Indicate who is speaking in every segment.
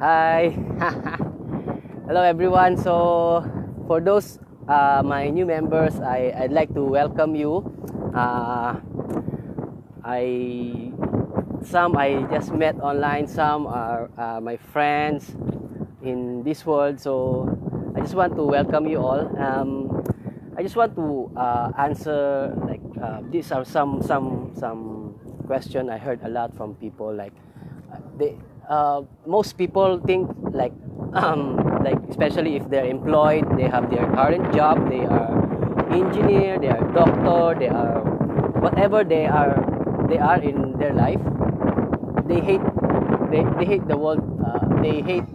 Speaker 1: Hi. Hello everyone. So for those my new members, I'd like to welcome you. I some I just met online, some are my friends in this world. So I just want to welcome you all. I just want to answer like these are some question I heard a lot from people like they most people think like especially if they're employed, they have their current job, they are engineer, they are doctor, they are whatever they are in their life. They hate they hate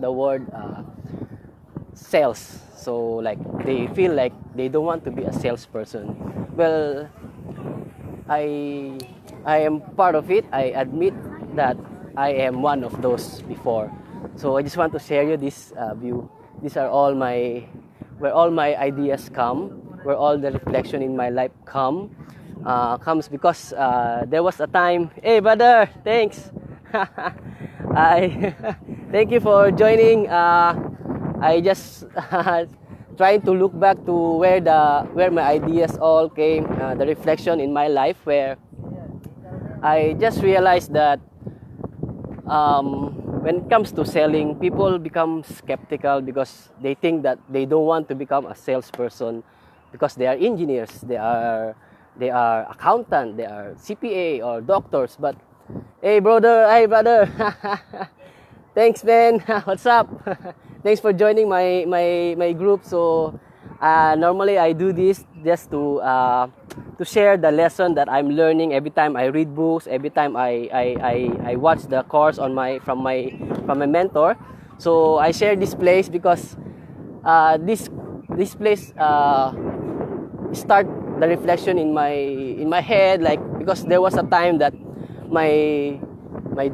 Speaker 1: the word sales. So like they feel like they don't want to be a salesperson. Well, I I am part of it. I admit that I am one of those before. So I just want to share you this view. These are all where all my ideas come, where all the reflection in my life comes because there was a time. Hey brother, thanks. I thank you for joining. I just trying to look back to where my ideas all came, the reflection in my life where I just realized that when it comes to selling, people become skeptical because they think that they don't want to become a salesperson because they are engineers, they are accountant, they are CPA or doctors. But hey brother, thanks man. What's up? Thanks for joining my group. So normally I do this just to share the lesson that I'm learning every time I read books, every time I watch the course from my mentor. So I share this place because this place start the reflection in my head, like because there was a time that my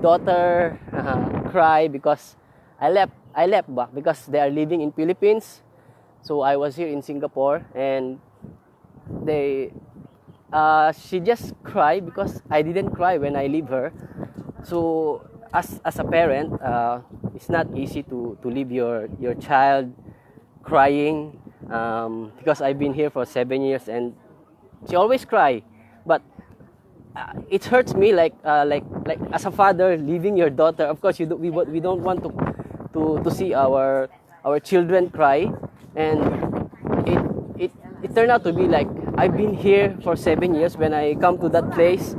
Speaker 1: daughter cried because I left back because they are living in Philippines. So I was here in Singapore and she just cried because I didn't cry when I leave her. So as a parent, it's not easy to leave your child crying because I've been here for 7 years and she always cry. But it hurts me like as a father leaving your daughter. Of course, we don't want to see our children cry, and it turned out to be like I've been here for 7 years. When I come to that place,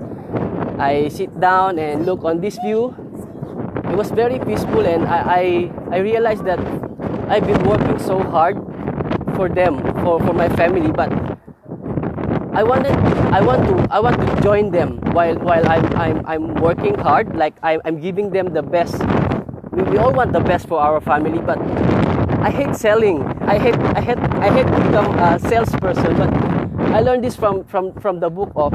Speaker 1: I sit down and look on this view. It was very peaceful, and I realized that I've been working so hard for them, for my family, but I want to join them while I'm working hard. Like I'm giving them the best. We all want the best for our family, but I hate selling. I hate to become a salesperson. But I learned this from the book of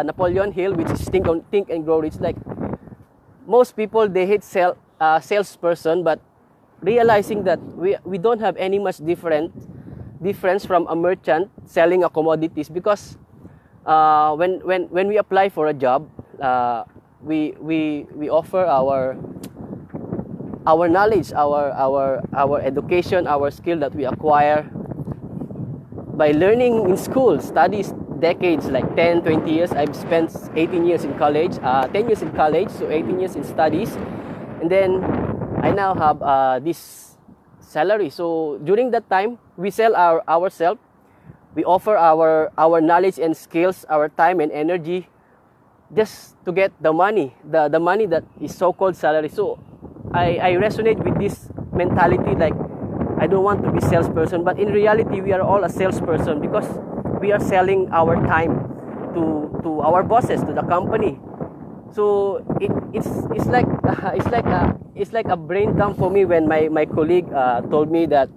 Speaker 1: Napoleon Hill, which is Think and Grow Rich. Like most people, they hate salesperson, but realizing that we don't have any much difference from a merchant selling a commodities, because when we apply for a job, we offer our knowledge, our education, our skill that we acquire by learning in school, studies, decades, like 10, 20 years. I've spent 18 years in college, 10 years in college, so 18 years in studies. And then I now have this salary. So during that time, we sell ourselves. We offer our knowledge and skills, our time and energy, just to get the money, the money that is so-called salary. So I resonate with this mentality, like I don't want to be salesperson, but in reality we are all a salesperson because we are selling our time to our bosses, to the company. So it's like a brain dump for me when my colleague told me that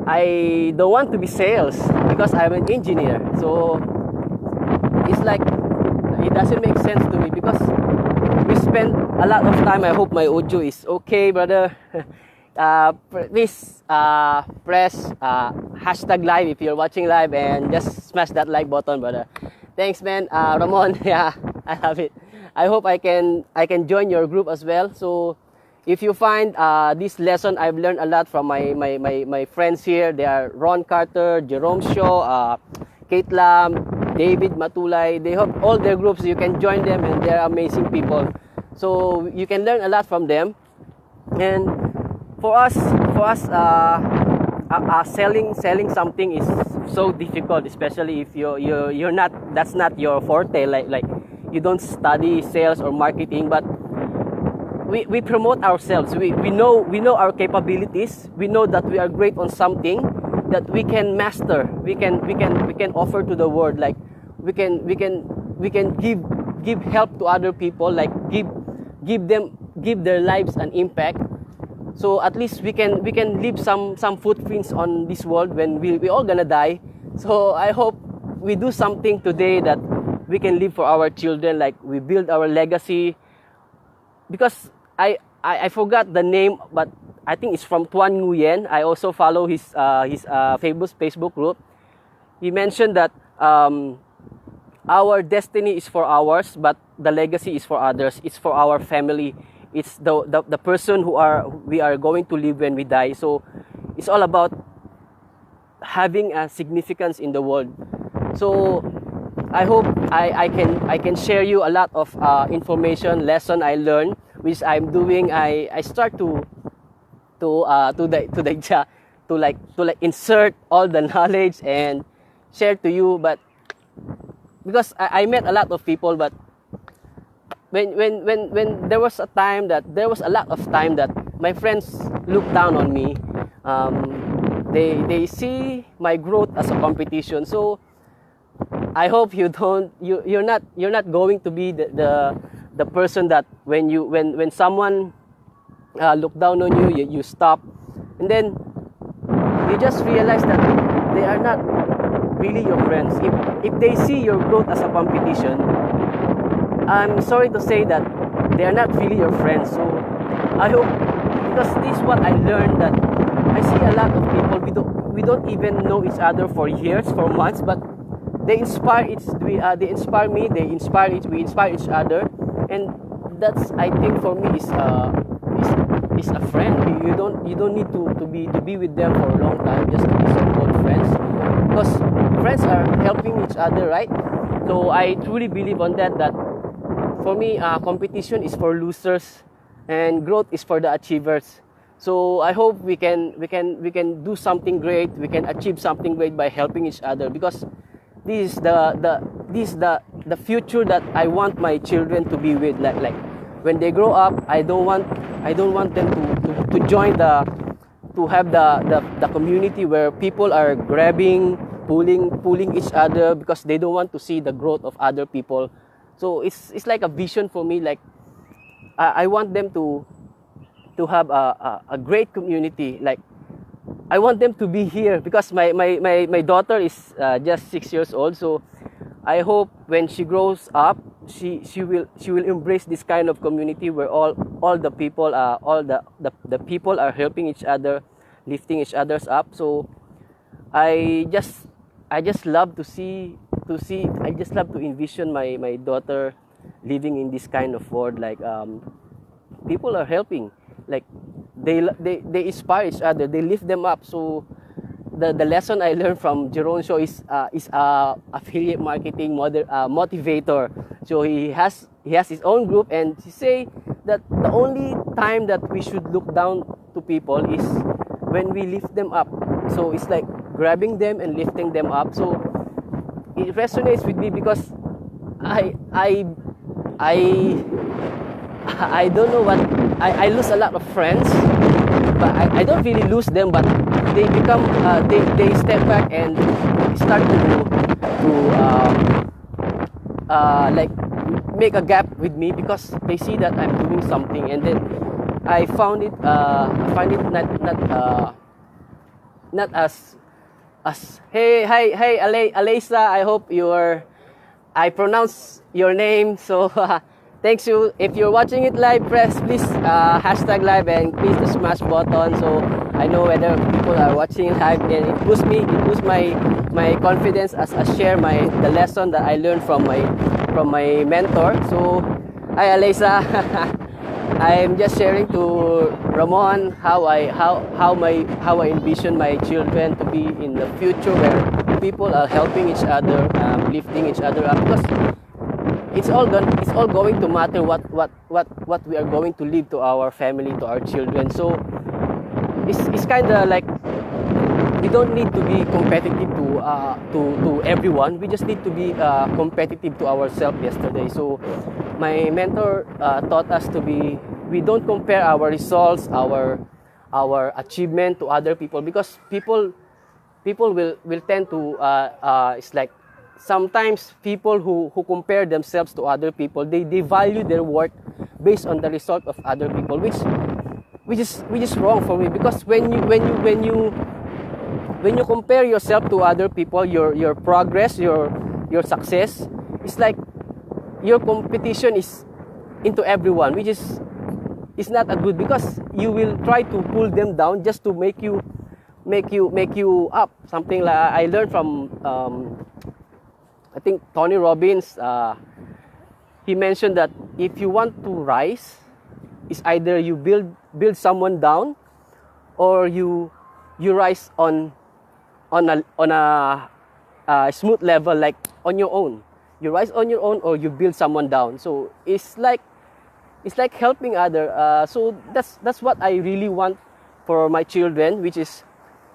Speaker 1: I don't want to be sales because I'm an engineer. So it's like it doesn't make sense to me because we spend a lot of time. I hope my audio is okay, brother. Please press hashtag live if you're watching live, and just smash that like button, brother. Thanks, man. Ramon, yeah, I love it. I hope I can join your group as well. So if you find this lesson, I've learned a lot from my friends here. They are Ron Carter, Jerome Shaw, Kate Lam, David Matulay. They have all their groups. You can join them, and they're amazing people. So you can learn a lot from them. And for us, selling something is so difficult, especially if you're not, that's not your forte. Like you don't study sales or marketing, but we promote ourselves. We know our capabilities. We know that we are great on something that we can master. We can offer to the world. Like we can give help to other people. Like give their lives an impact. So at least we can leave some footprints on this world when we all gonna die. So I hope we do something today that we can leave for our children. Like we build our legacy. Because I forgot the name, but I think it's from Tuan Nguyen. I also follow his famous Facebook group. He mentioned that our destiny is for ours, but the legacy is for others. It's for our family. It's the person we are going to live when we die. So it's all about having a significance in the world. So I hope I can share you a lot of information, lesson I learned, which I'm doing. I start to insert all the knowledge and share to you. But because I met a lot of people, but when there was a lot of time that my friends look down on me. They see my growth as a competition. So I hope you're not going to be the person that when someone look down on you stop, and then you just realize that they are not really your friends. If they see your growth as a competition, I'm sorry to say that they are not really your friends. So I hope, because this is what I learned, that I see a lot of people, we don't even know each other for years, for months, but they inspire me, we inspire each other, and that's, I think, for me is a friend. You don't need to be with them for a long time just to be so-called friends, because friends are helping each other, right? So I truly believe on that for me, competition is for losers and growth is for the achievers. So I hope we can do something great. We can achieve something great by helping each other, because this is the future that I want my children to be with. Like when they grow up, I don't want them to join to have the community where people are grabbing, pulling each other because they don't want to see the growth of other people. So it's like a vision for me. Like I want them to have a great community. Like I want them to be here, because my daughter is just 6 years old. So I hope when she grows up, she will embrace this kind of community where all the people the people are helping each other, lifting each others up. So I just love to see I just love to envision my daughter living in this kind of world. Like people are helping, like they inspire each other, they lift them up. So the lesson I learned from Jerome Shaw is affiliate marketing motivator. So he has his own group, and he say that the only time that we should look down to people is when we lift them up. So it's like grabbing them and lifting them up. So it resonates with me, because I don't know what I lose a lot of friends, but I don't really lose them, but they become they step back and start to like make a gap with me, because they see that I'm doing something. And then I find it not as hey Alaysa, I hope I pronounce your name. So thanks you. If you're watching it live, please hashtag live and please the smash button, so I know whether people are watching live, and it boosts my confidence as I share the lesson that I learned from my mentor. So hi Alaysa. I'm just sharing to Ramon how I envision my children to be in the future, where people are helping each other, lifting each other up. Because it's all going to matter what we are going to leave to our family, to our children. So it's kind of like we don't need to be competitive to everyone. We just need to be competitive to ourselves yesterday. So my mentor taught us to be, we don't compare our results, our achievement to other people, because people will tend to it's like sometimes people who compare themselves to other people, they value their work based on the result of other people, which is wrong for me. Because when you compare yourself to other people, your progress, your success, it's like your competition is into everyone, which is not a good, because you will try to pull them down just to make you up. Something like I learned from I think Tony Robbins. He mentioned that if you want to rise, it's either you build someone down, or you rise on a smooth level, like on your own. You rise on your own, or you build someone down. So it's like helping other. So that's what I really want for my children, which is,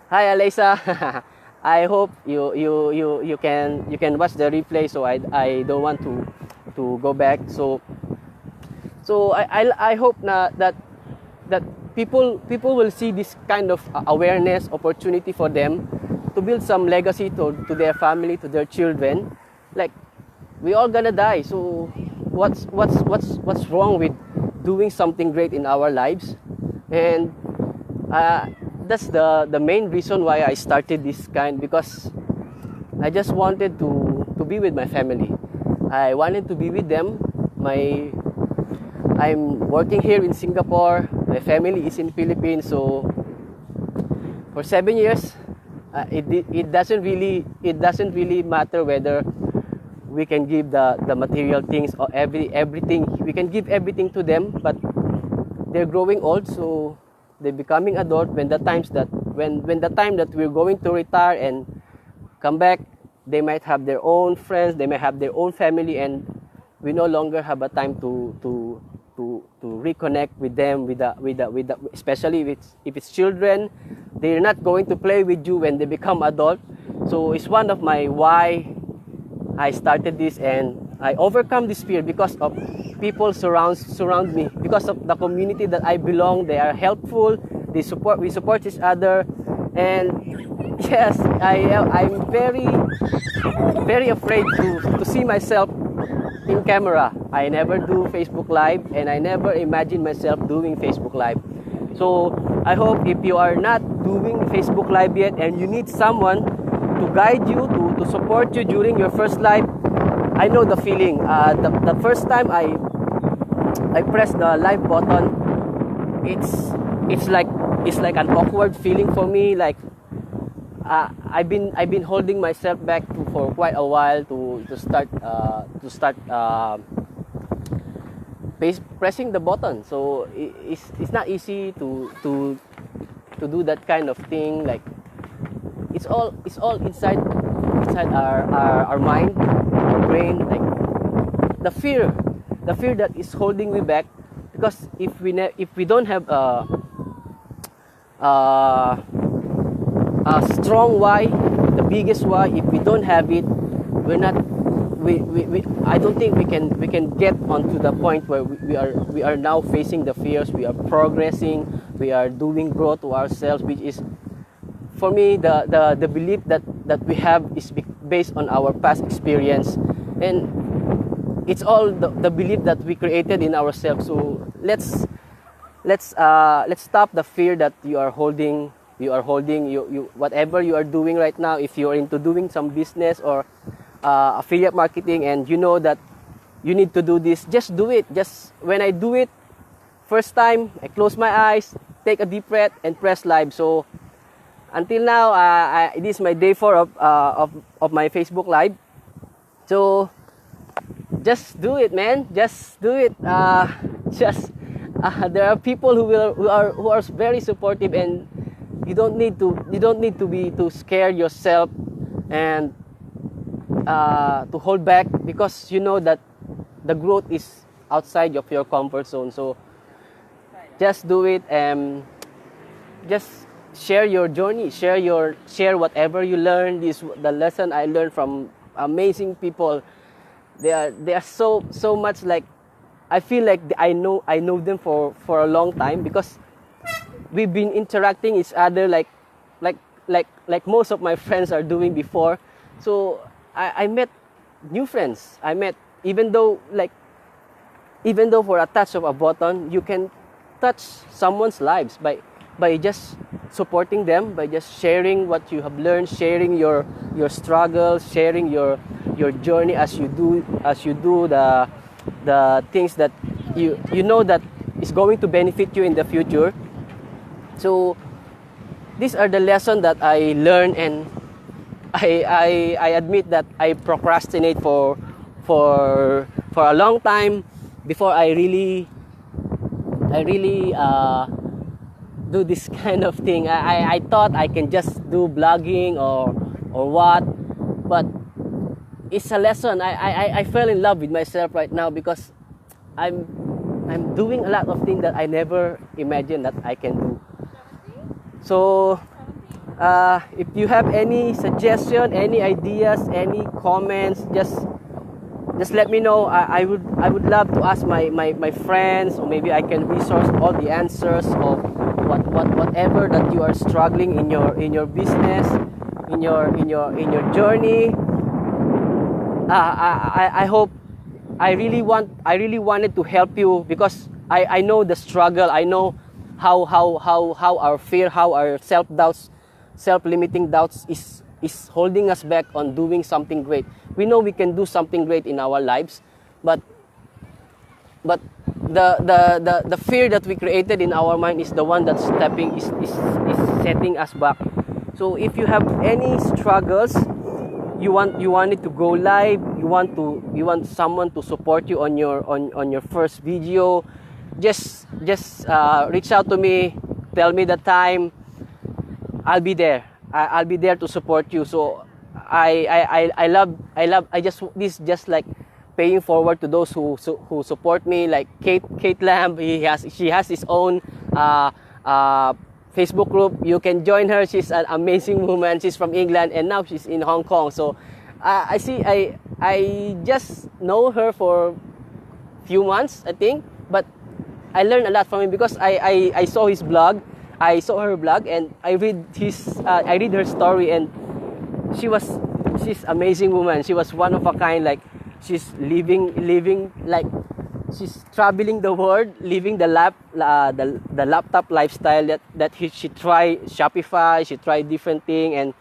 Speaker 1: hi Alaysa. I hope you can watch the replay. So I don't want to go back. So I hope that people will see this kind of awareness, opportunity for them to build some legacy to their family, to their children. Like, we all gonna die, so what's wrong with doing something great in our lives? And that's the main reason why I started this kind, because I just wanted to be with my family. I wanted to be with them. I'm working here in Singapore. My family is in Philippines. So for 7 years, it doesn't really matter whether we can give the material things or everything. We can give everything to them, but they're growing old, so they're becoming adult. When the time that we're going to retire and come back, they might have their own friends, they may have their own family, and we no longer have a time to reconnect with them, especially if it's children. They're not going to play with you when they become adult. So it's one of my why I started this, and I overcome this fear because of people surround me, because of the community that I belong. They are helpful. We support each other, and yes, I'm very afraid to see myself in camera. I never do Facebook Live, and I never imagine myself doing Facebook Live. So I hope if you are not doing Facebook Live yet and you need someone to guide you, to support you during your first live, I know the feeling. The first time I pressed the live button, it's like an awkward feeling for me. Like I've been holding myself back for quite a while to start pressing the button. So it's not easy to do that kind of thing. Like it's all inside our mind, our brain. Like the fear that is holding me back, because if we don't have a strong why, the biggest why, if we don't have it, I don't think we can get onto the point where we are now facing the fears. We are progressing, we are doing growth to ourselves, which is, for me, the belief that we have is based on our past experience, and it's all the belief that we created in ourselves. So let's stop the fear that you are holding. You whatever you are doing right now. If you are into doing some business or affiliate marketing, and you know that you need to do this, just do it. Just when I do it first time, I close my eyes, take a deep breath, and press live. So until now, this is my day 4 of my Facebook Live. So just do it, man. Just do it. there are people who are very supportive, and you don't need to be to scare yourself and to hold back, because you know that the growth is outside of your comfort zone. So just do it, and just share your journey, share whatever you learn. This the lesson I learned from amazing people. They are so much like, I feel like I know them for a long time, because we've been interacting each other like most of my friends are doing before. So I met new friends. I met, even though for a touch of a button, you can touch someone's lives by just supporting them, by just sharing what you have learned, sharing your struggles, sharing your journey as you do the things that you know that is going to benefit you in the future. So these are the lessons that I learned, and I admit that I procrastinate for a long time before I really do this kind of thing. I thought I can just do blogging or what, but it's a lesson. I fell in love with myself right now, because I'm doing a lot of things that I never imagined that I can do. So if you have any suggestion, any ideas, any comments, just let me know. I would love to ask my friends, or maybe I can resource all the answers of whatever that you are struggling in your business, in your journey. I hope, I really wanted to help you, because I know the struggle. I know how our fear, how our self-doubts, self-limiting doubts is holding us back on doing something great. We know we can do something great in our lives, but the fear that we created in our mind is the one that's is setting us back. So if you have any struggles, you want it to go live, you want someone to support you on your first video, just reach out to me, tell me the time. I'll be there. I'll be there to support you. So I love this, just like paying forward to those who support me, like Kate Lamb. She has his own Facebook group. You can join her. She's an amazing woman. She's from England, and now she's in Hong Kong. So I just know her for few months, I think, but I learned a lot from him, because I saw his blog. I saw her blog, and I read her story, and she's amazing woman. She was one of a kind. Like, she's living like she's traveling the world, living the laptop lifestyle that she tried Shopify, she tried different thing, and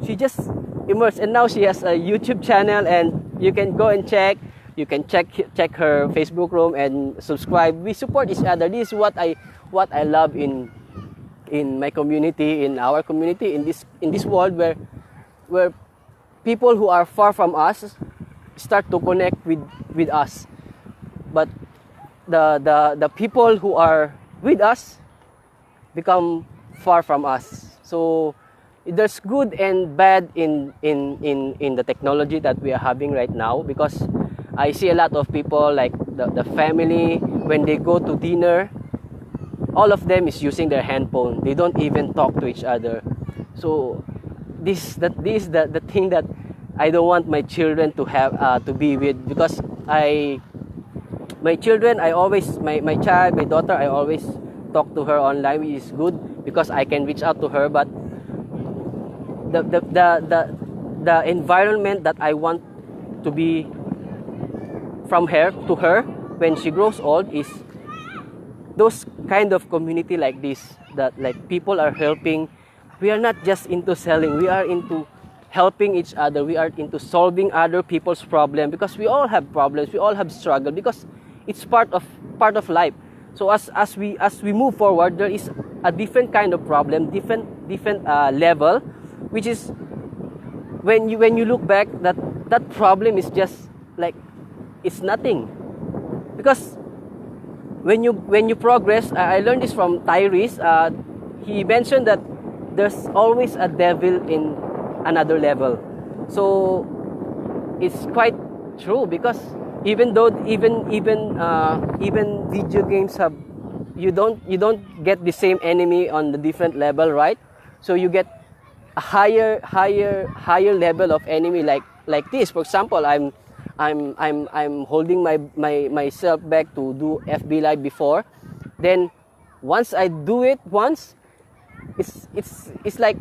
Speaker 1: she just immersed. And now she has a YouTube channel, and you can go and check. You can check her Facebook room and subscribe. We support each other. This is what I love in my community, in our community, in this world where people who are far from us start to connect with us. But the people who are with us become far from us. So there's good and bad in the technology that we are having right now, because I see a lot of people, like the family, when they go to dinner, all of them is using their handphone. They don't even talk to each other. So this is the thing that I don't want my children to have to be with, because my daughter, I always talk to her online, which is good because I can reach out to her. But the environment that I want to be from her to her when she grows old is those kind of community like this, that like people are helping. We are not just into selling, we are into helping each other. We are into solving other people's problem, because we all have problems, we all have struggle, because it's part of life. So as we move forward, there is a different kind of problem, different level, which is when you look back, that problem is just like, it's nothing, because when you progress, I learned this from Tyrese. He mentioned that there's always a devil in another level. So it's quite true, because even though even video games have, you don't get the same enemy on the different level, right? So you get a higher level of enemy, like this. For example, I'm holding myself back to do FB Live before. Then once I do it once, it's like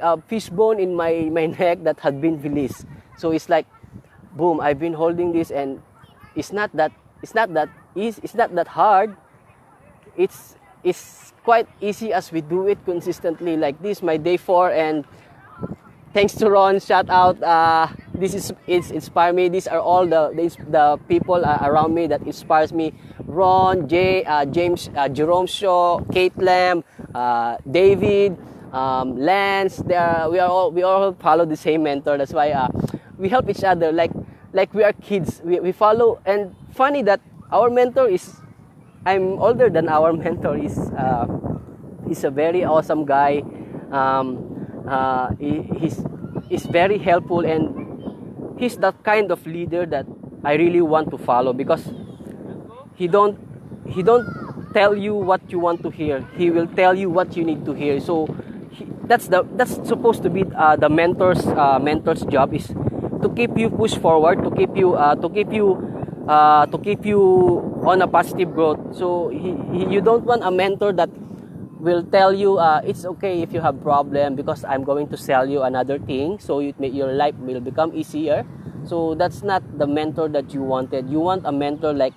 Speaker 1: a fishbone in my neck that had been released. So it's like, boom, I've been holding this, and it's not that easy, it's not that hard. It's quite easy as we do it consistently. Like this, my day 4, and thanks to Ron, shout out. It's inspired me. These are all the people around me that inspires me. Ron, Jay, James, Jerome Shaw, Kate Lamb, David, Lance. We all follow the same mentor. That's why we help each other. Like we are kids. We follow. And funny that our mentor is, I'm older than our mentor. He's a very awesome guy. He's very helpful, and he's that kind of leader that I really want to follow, because he don't tell you what you want to hear. He will tell you what you need to hear. So that's supposed to be the mentor's job, is to keep you push forward, to keep you on a positive growth. So you don't want a mentor that will tell you it's okay if you have problem, because I'm going to sell you another thing, so your life will become easier. So that's not the mentor that you wanted. You want a mentor like,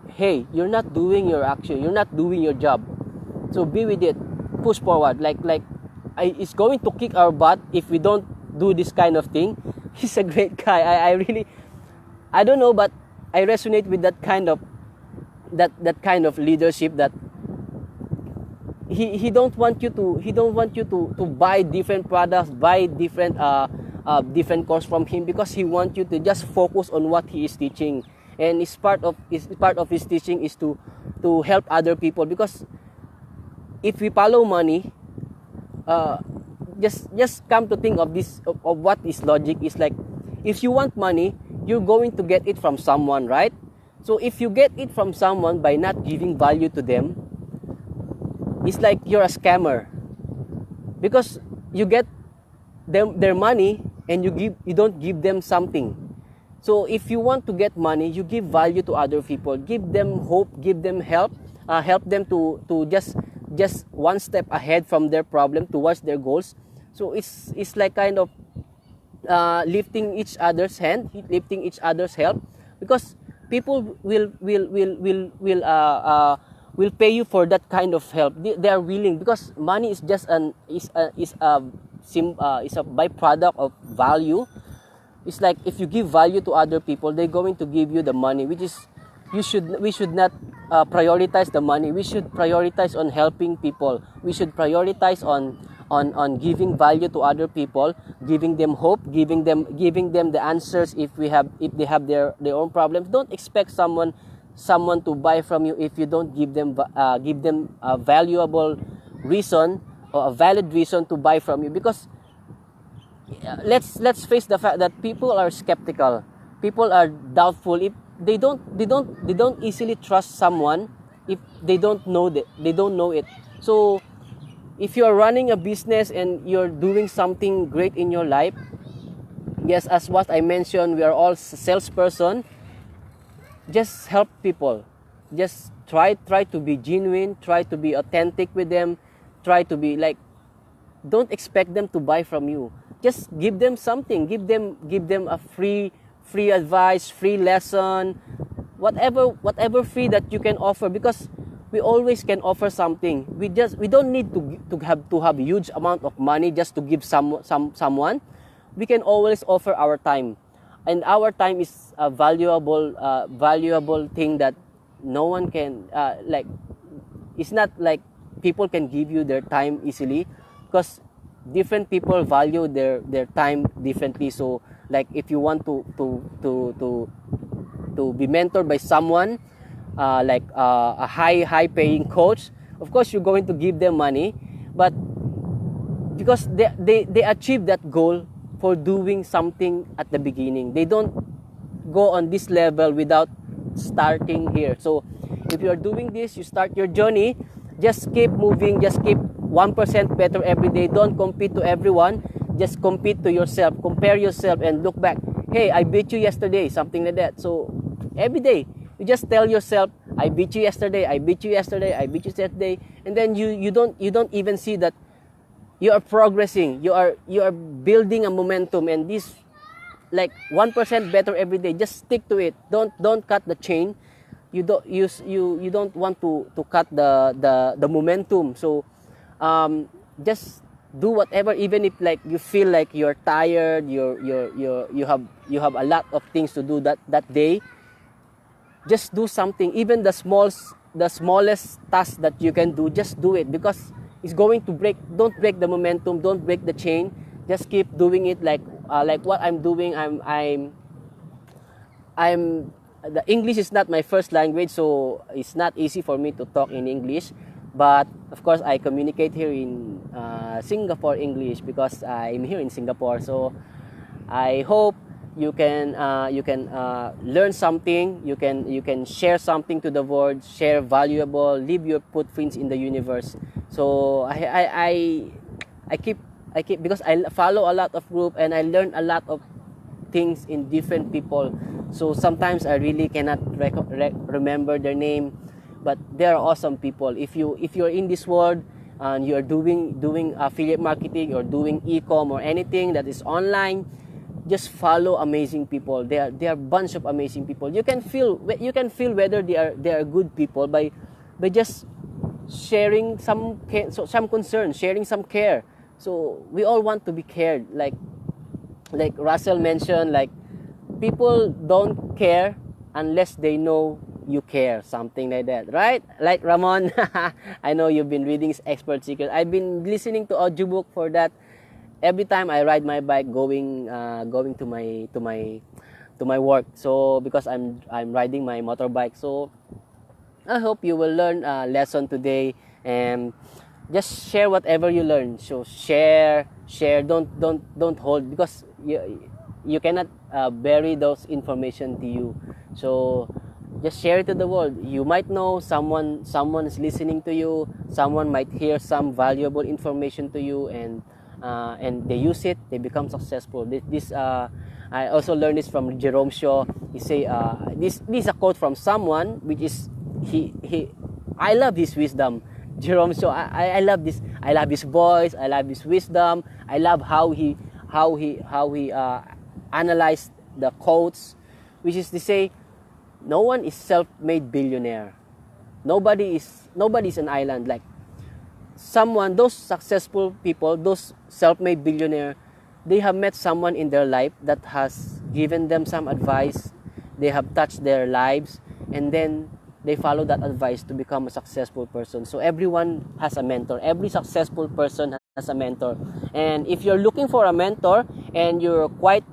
Speaker 1: hey, you're not doing your action, you're not doing your job, so be with it, push forward. It's going to kick our butt if we don't do this kind of thing. He's a great guy. I don't know, but I resonate with that kind of leadership, that he don't want you to buy different products, buy different course from him, because he wants you to just focus on what he is teaching. And it's part of his teaching is to help other people. Because if we follow money, just come to think of this, of what is logic is like. If you want money, you're going to get it from someone, right? So if you get it from someone by not giving value to them, it's like you're a scammer, because you get their money and you don't give them something. So if you want to get money, you give value to other people, give them hope, give them help them to just one step ahead from their problem towards their goals. So it's like kind of lifting each other's hand, lifting each other's help, because people will pay you for that kind of help. They are willing, because money is just a byproduct of value. It's like if you give value to other people, they're going to give you the money, which is we should not prioritize the money. We should prioritize on helping people. We should prioritize on giving value to other people, giving them hope, giving them the answers if they have their own problems. Don't expect someone to buy from you if you don't give them a valuable reason or a valid reason to buy from you. Because let's face the fact that people are skeptical, people are doubtful. If they don't easily trust someone if they don't know it. So if you are running a business and you're doing something great in your life, yes, as what I mentioned, we are all salesperson. Just help people. Just try to be genuine, try to be authentic with them, try to be like, don't expect them to buy from you. Just give them something, give them a free advice, free lesson, whatever free that you can offer, because we always can offer something. We don't need to have huge amount of money just to give someone. We can always offer our time. And our time is a valuable thing that no one can it's not like people can give you their time easily, because different people value their time differently. So like if you want to be mentored by someone, a high paying coach, of course you're going to give them money, but because they achieve that goal for doing something at the beginning. They don't go on this level without starting here. So if you're doing this, you start your journey, just keep moving, just keep 1% better every day. Don't compete to everyone, just compete to yourself, compare yourself and look back. Hey, I beat you yesterday, something like that. So every day you just tell yourself, I beat you yesterday, I beat you yesterday, I beat you yesterday, and then you don't even see that you are progressing, you are building a momentum, and this like 1% better every day. Just stick to it. Don't cut the chain. You don't want to cut the momentum. So just do whatever, even if like you feel like you're tired, you have a lot of things to do that day. Just do something, even the smallest task that you can do, just do it, because it's going to don't break the momentum, don't break the chain. Just keep doing it, like what I'm doing. I'm the English is not my first language, so it's not easy for me to talk in English, but of course I communicate here in Singapore English because I'm here in Singapore. So I hope you can learn something, you can share something to the world, share valuable, leave your footprints in the universe. So I keep because I follow a lot of group and I learn a lot of things in different people. So sometimes I really cannot remember their name, but they are awesome people. If you're in this world and you're doing affiliate marketing or doing e-com or anything that is online, just follow amazing people. They are a bunch of amazing people. You can feel whether they are good people by just sharing some concern, sharing some care. So we all want to be cared. Like Russell mentioned, like people don't care unless they know you care, something like that, right? Like Ramon, I know you've been reading his Expert Secret. I've been listening to audiobook for that every time I ride my bike going to my work. So because I'm riding my motorbike, so I hope you will learn a lesson today, and just share whatever you learn. So share. Don't hold, because you cannot bury those information to you. So just share it to the world. You might know someone is listening to you. Someone might hear some valuable information to you, and they use it. They become successful. This I also learned this from Jerome Shaw. He say this is a quote from someone, which is he I love his wisdom. Jerome Shaw, I love this. I love his voice. I love his wisdom. I love how he analyzed the quotes, which is to say, no one is self-made billionaire. Nobody is an island. Like those successful people, those self-made billionaire, they have met someone in their life that has given them some advice. They have touched their lives, and then they follow that advice to become a successful person. So everyone has a mentor. Every successful person has a mentor. And if you're looking for a mentor and you're quite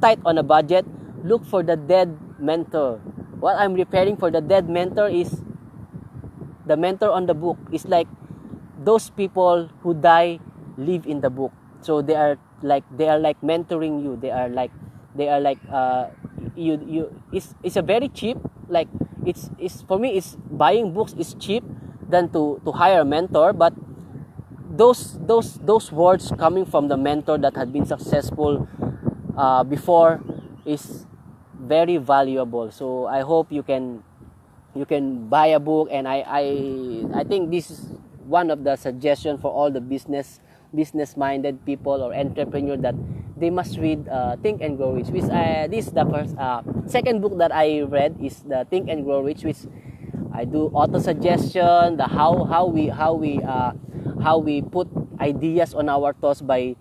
Speaker 1: tight on a budget, look for the dead mentor. What I'm preparing for the dead mentor is the mentor on the book. It's like those people who die live in the book. So they are like mentoring you. They are like it's a very cheap, like it's for me, it's buying books is cheap than to hire a mentor. But those words coming from the mentor that had been successful before is very valuable. So I hope you can buy a book, and I think this is one of the suggestions for all the business minded people or entrepreneur, that they must read Think and Grow Rich. Which this is the second book that I read is the Think and Grow Rich, which I do auto suggestion, the how we put ideas on our thoughts by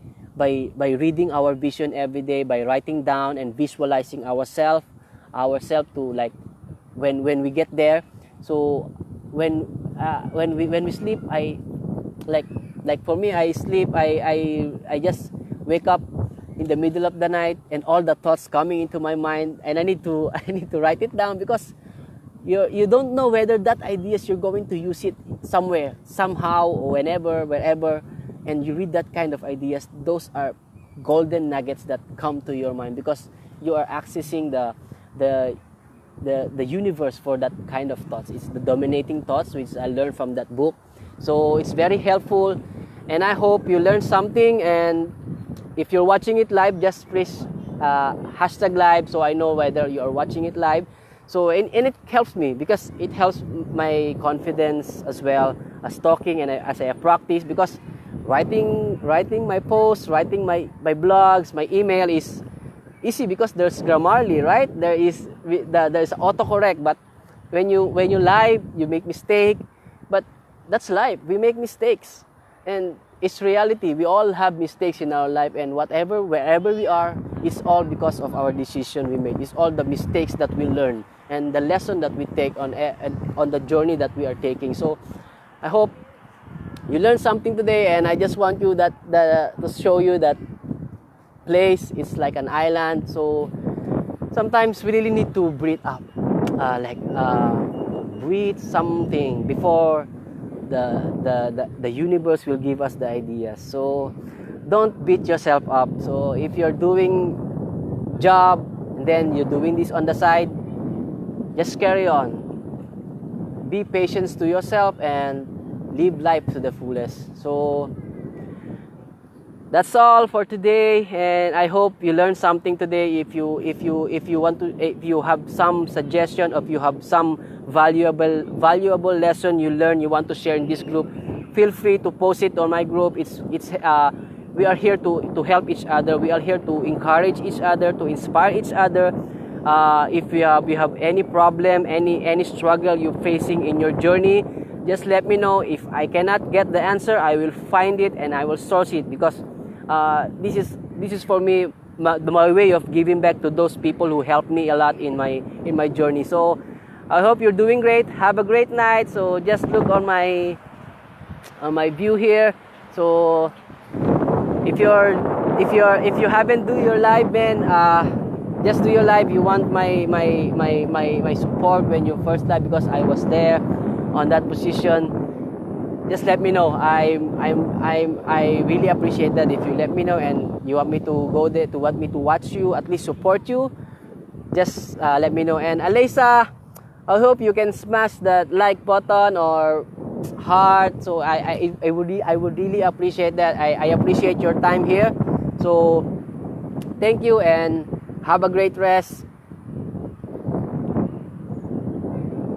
Speaker 1: reading our vision every day, by writing down and visualizing ourselves to, like, when we get there. So when we sleep, I like for me, I sleep, I just wake up in the middle of the night, and all the thoughts coming into my mind, and I need to write it down, because you don't know whether that ideas you're going to use it somewhere, somehow, or whenever, wherever, and you read that kind of ideas. Those are golden nuggets that come to your mind because you are accessing the the universe for that kind of thoughts. It's the dominating thoughts which I learned from that book. So it's very helpful, and I hope you learned something. And if you're watching it live, just press hashtag live so I know whether you are watching it live. So and it helps me because it helps my confidence as well as talking and as I practice, because writing my posts, writing my blogs, my email is easy because there's Grammarly, right? There's autocorrect, but when you live, you make mistake. But that's life. We make mistakes, and it's reality. We all have mistakes in our life, and wherever we are, it's all because of our decision we made. It's all the mistakes that we learn and the lesson that we take on the journey that we are taking. So I hope you learned something today, and I just want you to show you that place is like an island. So sometimes we really need to breathe up, breathe something before the universe will give us the ideas. So don't beat yourself up. So if you're doing job and then you're doing this on the side, just carry on. Be patient to yourself and live life to the fullest. So that's all for today, and I hope you learned something today. If you have some suggestion, if you have some valuable lesson you learn you want to share in this group, feel free to post it on my group. We are here to help each other. We are here to encourage each other, to inspire each other. If you have any problem, any struggle you're facing in your journey, just let me know. If I cannot get the answer, I will find it and I will source it, because this is for me my way of giving back to those people who helped me a lot in my journey. So I hope you're doing great. Have a great night. So just look on my view here. So if you haven't do your live, then just do your live. You want my support when you first live, because I was there on that position. Just let me know. I really appreciate that if you let me know, and you want me to go there, to want me to watch you, at least support you. Just let me know. And Alyssa, I hope you can smash that like button or heart. So I would really appreciate that. I appreciate your time here. So thank you and have a great rest.